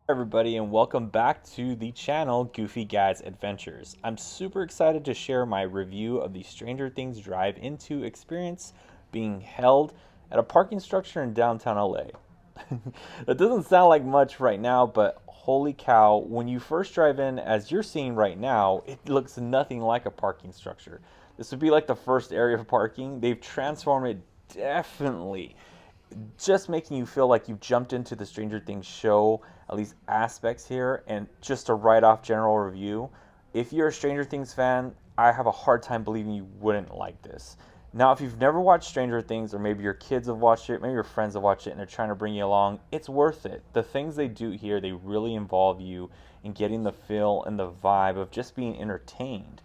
Everybody, and welcome back to the channel Goofy Gad's Adventures. I'm super excited to share my review of the Stranger Things drive-into experience being held at a parking structure in downtown LA. That doesn't sound like much right now, but holy cow, when you first drive in, as you're seeing right now, it looks nothing like a parking structure. This would be like the first area of parking. They've transformed it definitely, just making you feel like you've jumped into the Stranger Things show, at least aspects here. And just to write off general review, if you're a Stranger Things fan, I have a hard time believing you wouldn't like this. Now, if you've never watched Stranger Things, or maybe your kids have watched it, maybe your friends have watched it, and they're trying to bring you along, it's worth it. The things they do here, they really involve you in getting the feel and the vibe of just being entertained.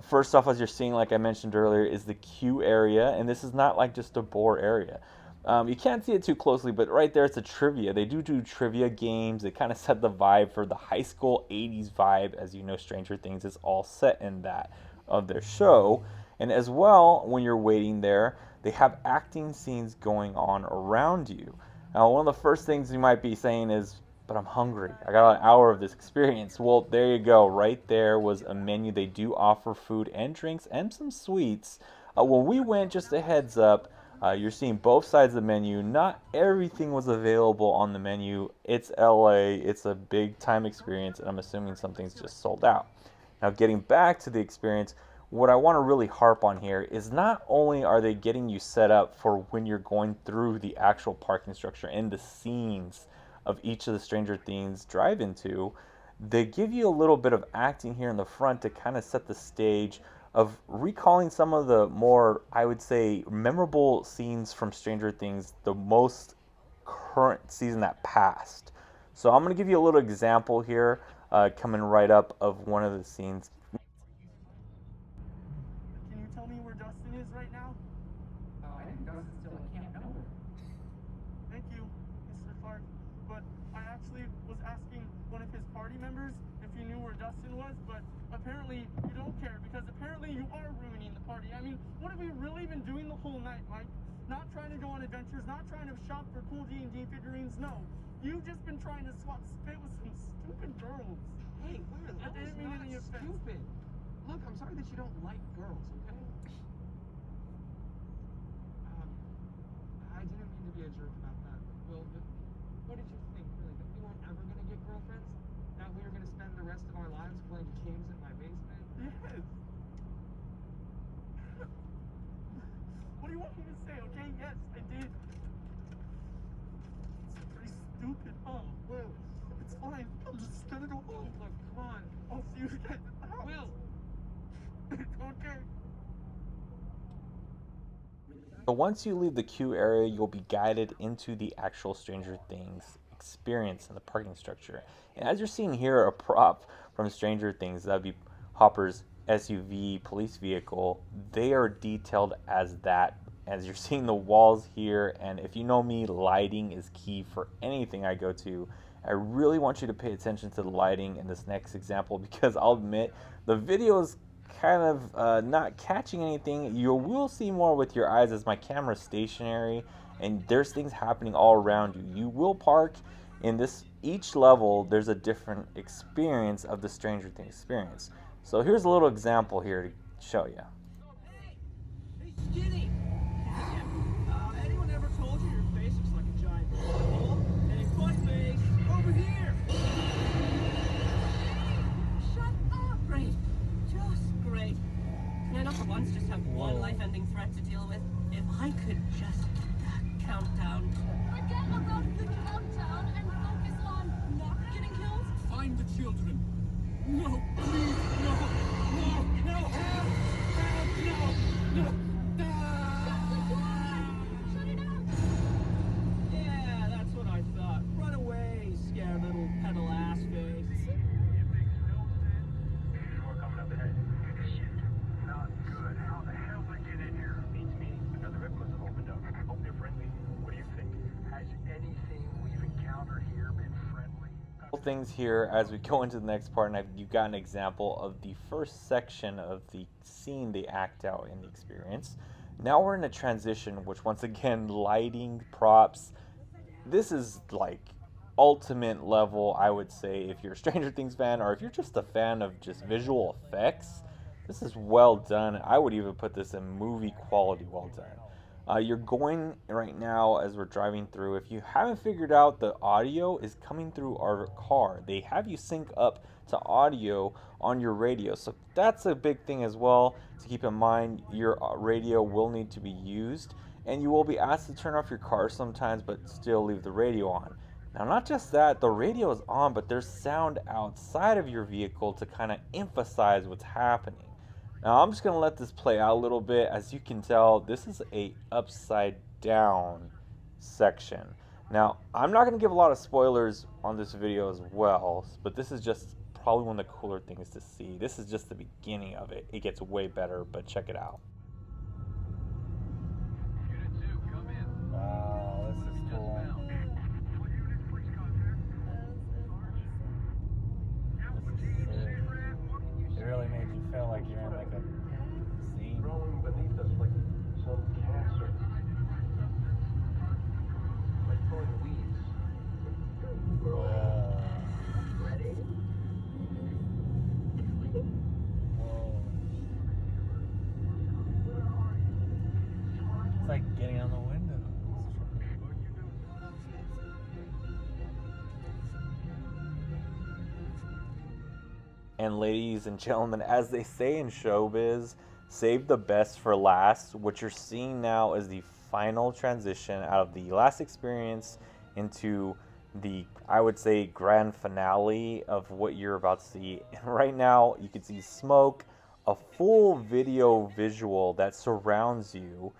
First off, as you're seeing, like I mentioned earlier, is the queue area, and this is not like just a bore area. You can't see it too closely, but right there it's a trivia. They do trivia games. They kind of set the vibe for the high school 80s vibe. As you know, Stranger Things is all set in that of their show. And as well, when you're waiting there, they have acting scenes going on around you. Now, one of the first things you might be saying is, but I'm hungry. I got an hour of this experience. Well, there you go. Right there was a menu. They do offer food and drinks and some sweets. When we went, just a heads up, you're seeing both sides of the menu. Not everything was available on the menu. It's LA, it's a big time experience, and I'm assuming something's just sold out. Now, getting back to the experience, what I want to really harp on here is not only are they getting you set up for when you're going through the actual parking structure and the scenes of each of the Stranger Things drive into, they give you a little bit of acting here in the front to kind of set the stage of recalling some of the more, I would say, memorable scenes from Stranger Things, the most current season that passed. So I'm going to give you a little example here, coming right up of one of the scenes. Can you tell me where Dustin is right now? I think Dustin's still at camp nowhere. Thank you, Mr. Clark. But I actually was asking one of his party members if he knew where Dustin was, but apparently you don't care because apparently you are ruining the party. I mean, what have we really been doing the whole night, Mike? Not trying to go on adventures, not trying to shop for cool D&D figurines, no. You've just been trying to swap spit with some stupid girls. Hey, Will, I that was didn't mean not any offense. stupid. Look, I'm sorry that you don't like girls, okay? I didn't mean to be a jerk about that. Will, but what did you think, really? That we weren't ever going to get girlfriends? That we were going to spend the rest of our lives playing games in my basement? Yes. What do you want me to say, okay? Yes, I did. It's pretty stupid, huh? Will, It's fine. I'm just gonna go home. look, come on. I'll see you guys at the house. Will! It's okay. So once you leave the queue area, you'll be guided into the actual Stranger Things experience in the parking structure. And as you're seeing here, a prop from Stranger Things, that'd be Hopper's SUV police vehicle. They are detailed as that. As you're seeing the walls here, and if you know me, lighting is key for anything I go to. I really want you to pay attention to the lighting in this next example because I'll admit the video is kind of not catching anything. You will see more with your eyes as my camera is stationary and there's things happening all around you. You will park in this, each level there's a different experience of the Stranger Things experience. So here's a little example here to show you. Hey, Skinny! Anyone ever told you your face looks like a giant butthole? Hey, butt face! Over here! Shut up! Great. Just great. Can I not for once just have one life-ending threat to deal with? If I could just get that countdown. Forget about the countdown and focus on not getting killed. Find the children. No, please, no, no, no, help! Help, no, no! Shut it up! Yeah, that's what I thought. Run away, scared little pedal ass face. We're coming up ahead. Shit. Not good. How the hell did they get in here? Beats me. Another rip must have opened up. Hope they're friendly. What do you think? Has anything we've encountered here been friendly? Things here as we go into the next part, and you've got an example of the first section of the scene they act out in the experience. Now we're in a transition, which once again, lighting, props. This is like ultimate level, I would say, if you're a Stranger Things fan or if you're just a fan of just visual effects. This is well done. I would even put this in movie quality well done. You're going right now as we're driving through. If you haven't figured out, the audio is coming through our car. They have you sync up to audio on your radio. So that's a big thing as well to keep in mind. Your radio will need to be used, and you will be asked to turn off your car sometimes, but still leave the radio on. Now, not just that, the radio is on, but there's sound outside of your vehicle to kind of emphasize what's happening. Now, I'm just going to let this play out a little bit. As you can tell, this is a upside down section. Now, I'm not going to give a lot of spoilers on this video as well, but this is just probably one of the cooler things to see. This is just the beginning of it. It gets way better, but check it out. Unit 2, come in. Wow, this is Just cool. found. All units, please contact. It really made you feel like you're in like a scene. Growing beneath us like some cancer. Like pulling weeds. Ready? It's like getting on the window. And ladies and gentlemen, as they say in showbiz, save the best for last. What you're seeing now is the final transition out of the last experience into the, I would say, grand finale of what you're about to see. And right now, you can see smoke, a full video visual that surrounds you.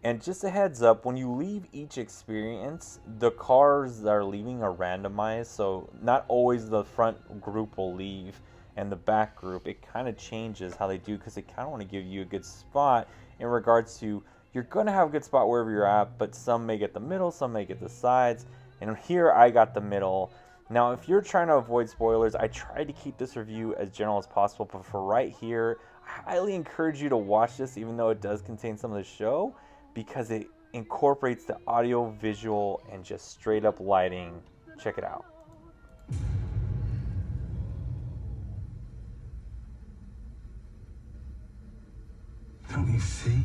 And just a heads up, when you leave each experience, the cars that are leaving are randomized, so not always the front group will leave and the back group. It kind of changes how they do because they kind of want to give you a good spot in regards to you're going to have a good spot wherever you're at, but some may get the middle, some may get the sides, and here I got the middle. Now, if you're trying to avoid spoilers, I tried to keep this review as general as possible, but for right here, I highly encourage you to watch this even though it does contain some of the show, because it incorporates the audio, visual, and just straight up lighting. Check it out. Don't you see?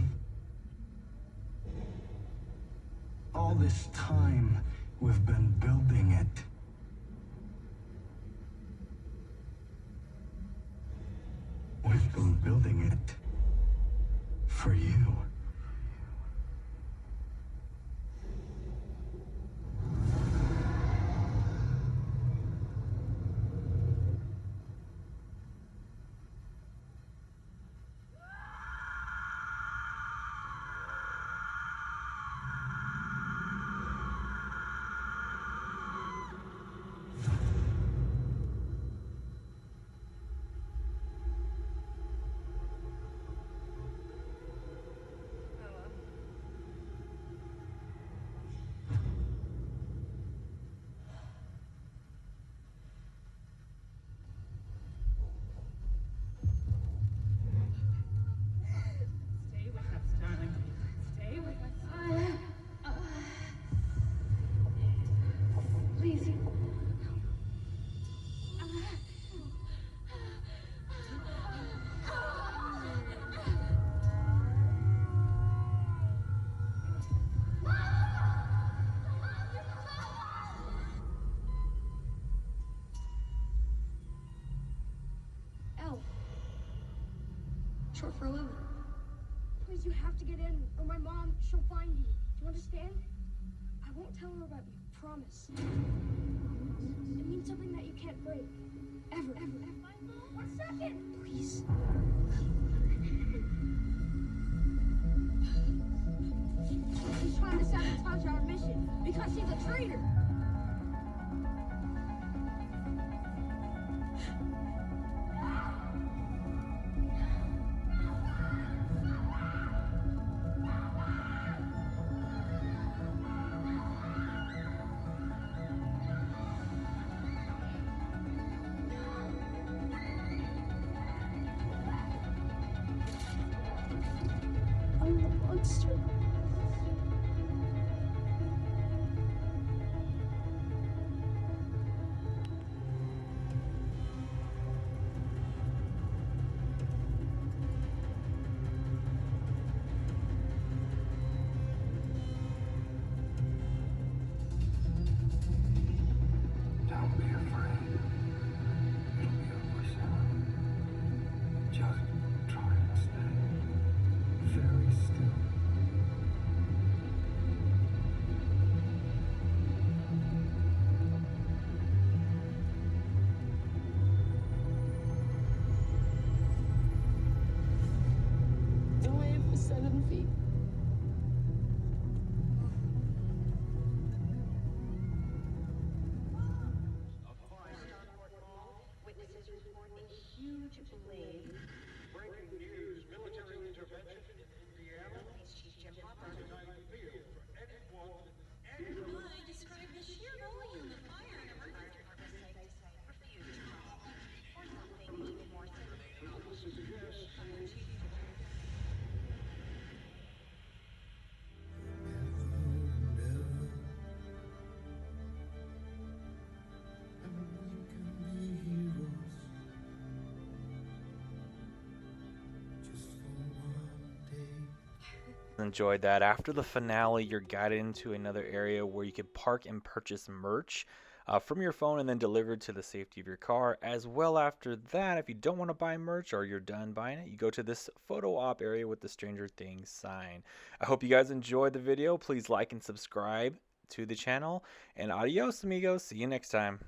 All this time, we've been building it. We've been building it for you. Stay with us, darling. Stay with us. Please. L. Short for 11. Please, you have to get in, or my mom, she'll find you. Do you understand? I won't tell her about you. Promise. It means something that you can't break. Ever. 1 second. Please. She's trying to sabotage our mission because she's a traitor. I'm a monster. Goofy. Witnesses report a huge blaze. Breaking news, military intervention in Indiana. Police Chief Jim Hopper. Tonight, field for anyone, I describe the sheer volume of fire and fire department safe to say refused to cooperate. Or something even more sinister. Fire Chief. Enjoyed that. After the finale, you're guided into another area where you can park and purchase merch from your phone and then delivered to the safety of your car. As well, after that, if you don't want to buy merch or you're done buying it, you go to this photo op area with the Stranger Things sign. I hope you guys enjoyed the video. Please like and subscribe to the channel. And adios, amigos. See you next time.